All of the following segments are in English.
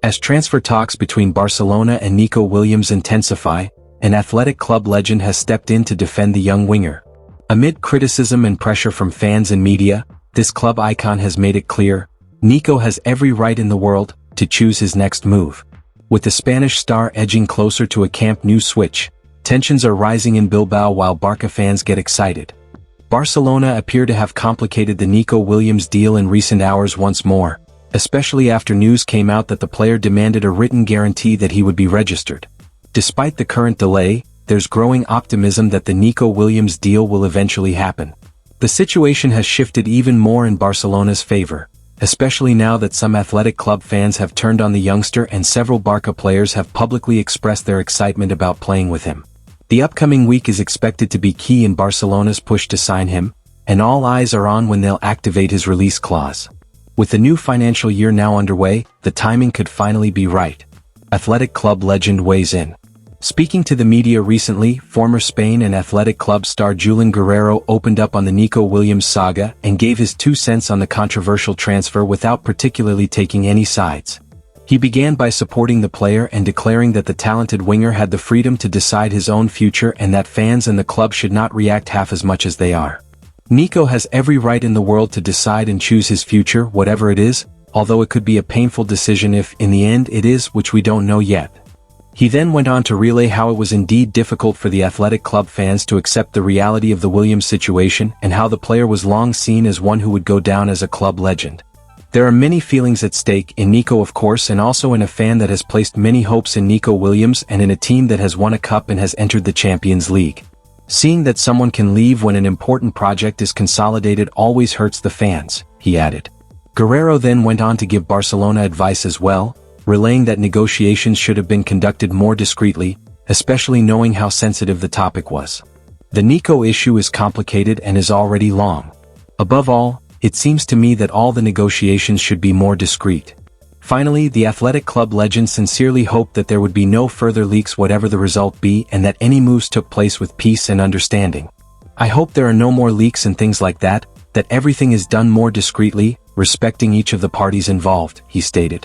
As transfer talks between Barcelona and Nico Williams intensify, an athletic club legend has stepped in to defend the young winger. Amid criticism and pressure from fans and media, this club icon has made it clear, Nico has every right in the world to choose his next move. With the Spanish star edging closer to a Camp Nou switch, tensions are rising in Bilbao while Barça fans get excited. Barcelona appear to have complicated the Nico Williams deal in recent hours once more, especially after news came out that the player demanded a written guarantee that he would be registered. Despite the current delay, there's growing optimism that the Nico Williams deal will eventually happen. The situation has shifted even more in Barcelona's favor, especially now that some athletic club fans have turned on the youngster and several Barça players have publicly expressed their excitement about playing with him. The upcoming week is expected to be key in Barcelona's push to sign him, and all eyes are on when they'll activate his release clause. With the new financial year now underway, the timing could finally be right. Athletic club legend weighs in. Speaking to the media recently, former Spain and athletic club star Julen Guerrero opened up on the Nico Williams saga and gave his 2 cents on the controversial transfer without particularly taking any sides. He began by supporting the player and declaring that the talented winger had the freedom to decide his own future and that fans and the club should not react half as much as they are. Nico has every right in the world to decide and choose his future, whatever it is, although it could be a painful decision if, in the end, it is, which we don't know yet. He then went on to relay how it was indeed difficult for the athletic club fans to accept the reality of the Williams situation and how the player was long seen as one who would go down as a club legend. There are many feelings at stake, in Nico of course, and also in a fan that has placed many hopes in Nico Williams and in a team that has won a cup and has entered the Champions League. Seeing that someone can leave when an important project is consolidated always hurts the fans, he added. Guerrero then went on to give Barcelona advice as well, relaying that negotiations should have been conducted more discreetly, especially knowing how sensitive the topic was. The Nico issue is complicated and is already long. Above all, it seems to me that all the negotiations should be more discreet. Finally, the athletic club legend sincerely hoped that there would be no further leaks whatever the result be and that any moves took place with peace and understanding. I hope there are no more leaks and things like that everything is done more discreetly, respecting each of the parties involved, he stated.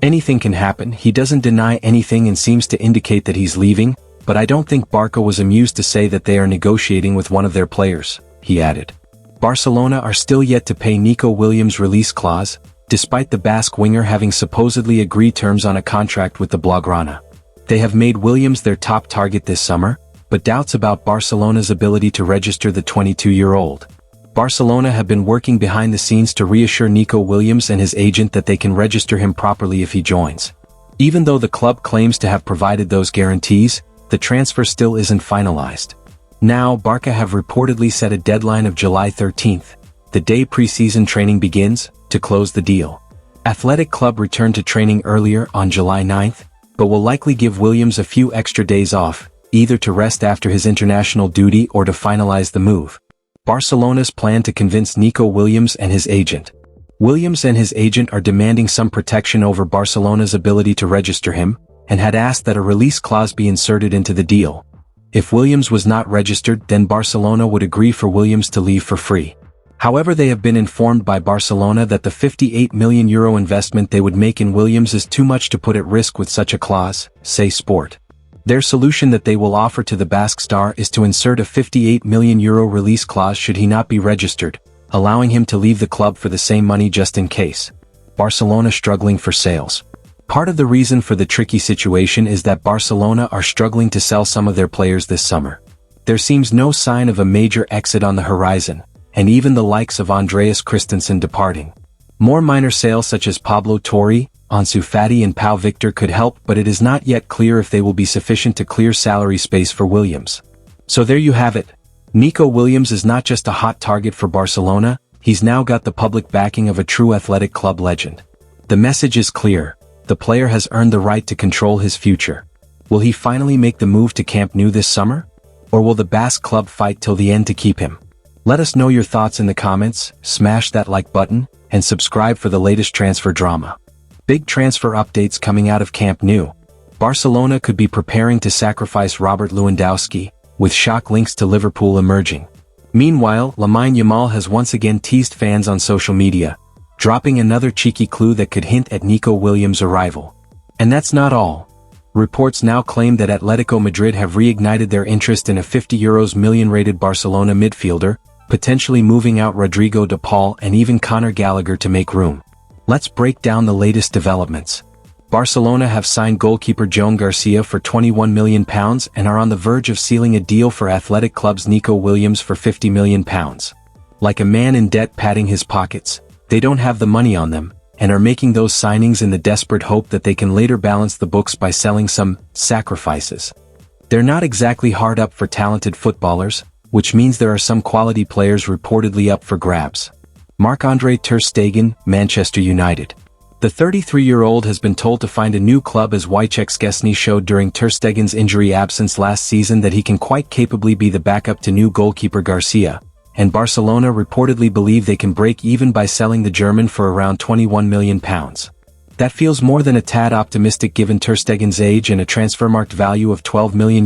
Anything can happen, he doesn't deny anything and seems to indicate that he's leaving, but I don't think Barça was amused to say that they are negotiating with one of their players, he added. Barcelona are still yet to pay Nico Williams' release clause, despite the Basque winger having supposedly agreed terms on a contract with the Blaugrana. They have made Williams their top target this summer, but doubts about Barcelona's ability to register the 22-year-old. Barcelona have been working behind the scenes to reassure Nico Williams and his agent that they can register him properly if he joins. Even though the club claims to have provided those guarantees, the transfer still isn't finalized. Now, Barça have reportedly set a deadline of July 13th, the day preseason training begins, to close the deal. Athletic Club returned to training earlier on July 9th, but will likely give Williams a few extra days off, either to rest after his international duty or to finalize the move. Barcelona's plan to convince Nico Williams and his agent. Williams and his agent are demanding some protection over Barcelona's ability to register him, and had asked that a release clause be inserted into the deal. If Williams was not registered, then Barcelona would agree for Williams to leave for free. However, they have been informed by Barcelona that the €58 million investment they would make in Williams is too much to put at risk with such a clause, say Sport. Their solution that they will offer to the Basque star is to insert a €58 million release clause should he not be registered, allowing him to leave the club for the same money just in case. Barcelona struggling for sales. Part of the reason for the tricky situation is that Barcelona are struggling to sell some of their players this summer. There seems no sign of a major exit on the horizon, and even the likes of Andreas Christensen departing. More minor sales such as Pablo Torre, Ansu Fati and Pau Victor could help, but it is not yet clear if they will be sufficient to clear salary space for Williams. So there you have it. Nico Williams is not just a hot target for Barcelona, he's now got the public backing of a true athletic club legend. The message is clear. The player has earned the right to control his future. Will he finally make the move to Camp Nou this summer? Or will the Basque club fight till the end to keep him? Let us know your thoughts in the comments, smash that like button, and subscribe for the latest transfer drama. Big transfer updates coming out of Camp Nou. Barcelona could be preparing to sacrifice Robert Lewandowski, with shock links to Liverpool emerging. Meanwhile, Lamine Yamal has once again teased fans on social media, dropping another cheeky clue that could hint at Nico Williams' arrival. And that's not all. Reports now claim that Atletico Madrid have reignited their interest in a €50 million rated Barcelona midfielder, potentially moving out Rodrigo de Paul and even Conor Gallagher to make room. Let's break down the latest developments. Barcelona have signed goalkeeper Julen Guerrero for £21 million and are on the verge of sealing a deal for athletic club's Nico Williams for £50 million. Like a man in debt padding his pockets, they don't have the money on them, and are making those signings in the desperate hope that they can later balance the books by selling some sacrifices. They're not exactly hard up for talented footballers, which means there are some quality players reportedly up for grabs. Marc-Andre ter Stegen, Manchester United. The 33-year-old has been told to find a new club as Wojciech Szczesny showed during ter Stegen's injury absence last season that he can quite capably be the backup to new goalkeeper Garcia, and Barcelona reportedly believe they can break even by selling the German for around £21 million. That feels more than a tad optimistic given ter Stegen's age and a transfermarkt value of €12 million,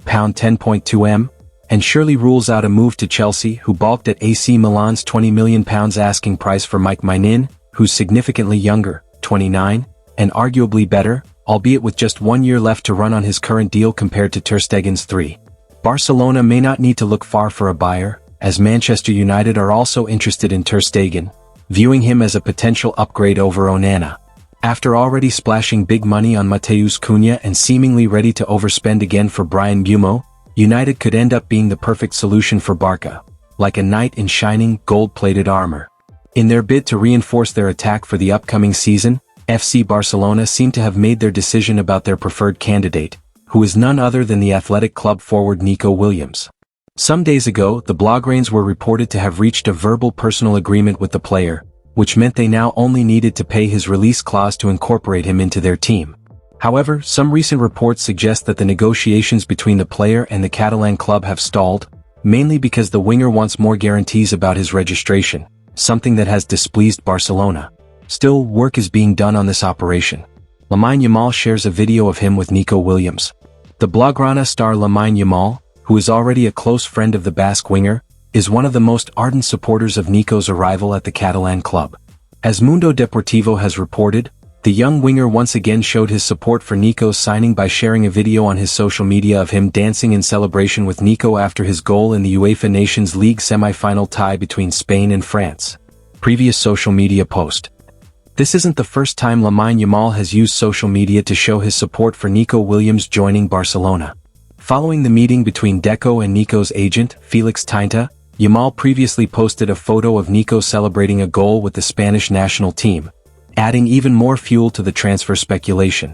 pound 10.2m, and surely rules out a move to Chelsea, who balked at AC Milan's £20 million asking price for Mike Maignan, who's significantly younger, 29, and arguably better, albeit with just 1 year left to run on his current deal compared to ter Stegen's 3. Barcelona may not need to look far for a buyer, as Manchester United are also interested in ter Stegen, viewing him as a potential upgrade over Onana. After already splashing big money on Mateus Cunha and seemingly ready to overspend again for Bryan Mbeumo, United could end up being the perfect solution for Barca, like a knight in shining, gold-plated armor. In their bid to reinforce their attack for the upcoming season, FC Barcelona seem to have made their decision about their preferred candidate, who is none other than the athletic club forward Nico Williams. Some days ago, the Blaugranes were reported to have reached a verbal personal agreement with the player, which meant they now only needed to pay his release clause to incorporate him into their team. However, some recent reports suggest that the negotiations between the player and the Catalan club have stalled, mainly because the winger wants more guarantees about his registration, something that has displeased Barcelona. Still, work is being done on this operation. Lamine Yamal shares a video of him with Nico Williams. The Blaugrana star Lamine Yamal, who is already a close friend of the Basque winger, is one of the most ardent supporters of Nico's arrival at the Catalan club. As Mundo Deportivo has reported, the young winger once again showed his support for Nico's signing by sharing a video on his social media of him dancing in celebration with Nico after his goal in the UEFA Nations League semi-final tie between Spain and France. Previous social media post. This isn't the first time Lamine Yamal has used social media to show his support for Nico Williams joining Barcelona. Following the meeting between Deco and Nico's agent, Felix Tinta, Yamal previously posted a photo of Nico celebrating a goal with the Spanish national team, adding even more fuel to the transfer speculation.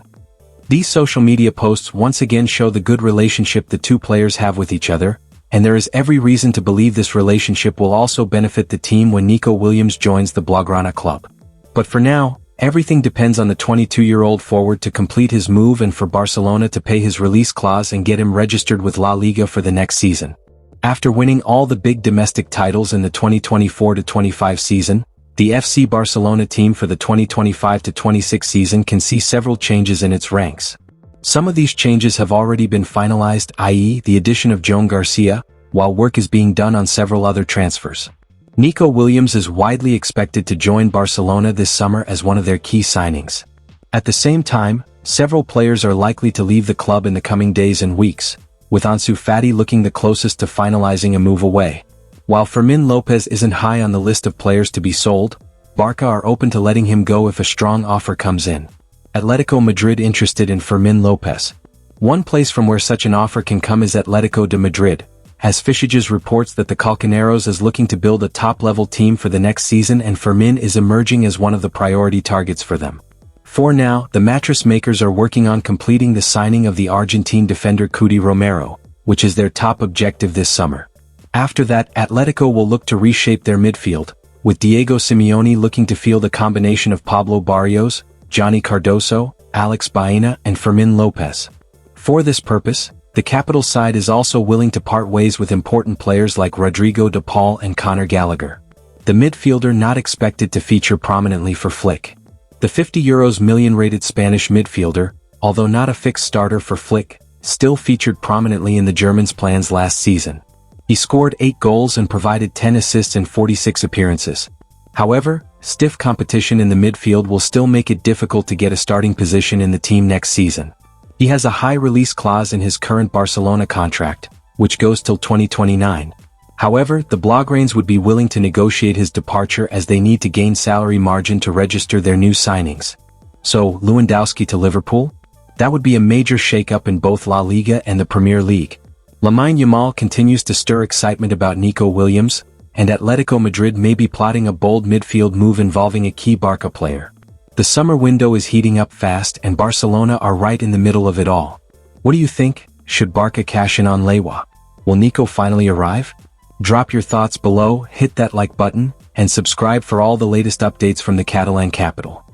These social media posts once again show the good relationship the two players have with each other, and there is every reason to believe this relationship will also benefit the team when Nico Williams joins the Blaugrana club. But for now, everything depends on the 22-year-old forward to complete his move and for Barcelona to pay his release clause and get him registered with La Liga for the next season. After winning all the big domestic titles in the 2024-25 season, the FC Barcelona team for the 2025-26 season can see several changes in its ranks. Some of these changes have already been finalized, i.e. the addition of Julen Guerrero, while work is being done on several other transfers. Nico Williams is widely expected to join Barcelona this summer as one of their key signings. At the same time, several players are likely to leave the club in the coming days and weeks, with Ansu Fati looking the closest to finalizing a move away. While Fermin Lopez isn't high on the list of players to be sold, Barca are open to letting him go if a strong offer comes in. Atletico Madrid interested in Fermin Lopez. One place from where such an offer can come is Atletico de Madrid, as Fichages reports that the Calcaneros is looking to build a top-level team for the next season and Fermin is emerging as one of the priority targets for them. For now, the mattress makers are working on completing the signing of the Argentine defender Cuti Romero, which is their top objective this summer. After that, Atletico will look to reshape their midfield, with Diego Simeone looking to field a combination of Pablo Barrios, Johnny Cardoso, Alex Baena and Fermin Lopez. For this purpose, the capital side is also willing to part ways with important players like Rodrigo de Paul and Conor Gallagher. The midfielder not expected to feature prominently for Flick. The €50 million rated Spanish midfielder, although not a fixed starter for Flick, still featured prominently in the German's plans last season. He scored 8 goals and provided 10 assists in 46 appearances. However, stiff competition in the midfield will still make it difficult to get a starting position in the team next season. He has a high release clause in his current Barcelona contract, which goes till 2029. However, the Blaugranes would be willing to negotiate his departure as they need to gain salary margin to register their new signings. So, Lewandowski to Liverpool? That would be a major shake-up in both La Liga and the Premier League. Lamine Yamal continues to stir excitement about Nico Williams, and Atletico Madrid may be plotting a bold midfield move involving a key Barca player. The summer window is heating up fast and Barcelona are right in the middle of it all. What do you think? Should Barca cash in on Lewa? Will Nico finally arrive? Drop your thoughts below, hit that like button, and subscribe for all the latest updates from the Catalan capital.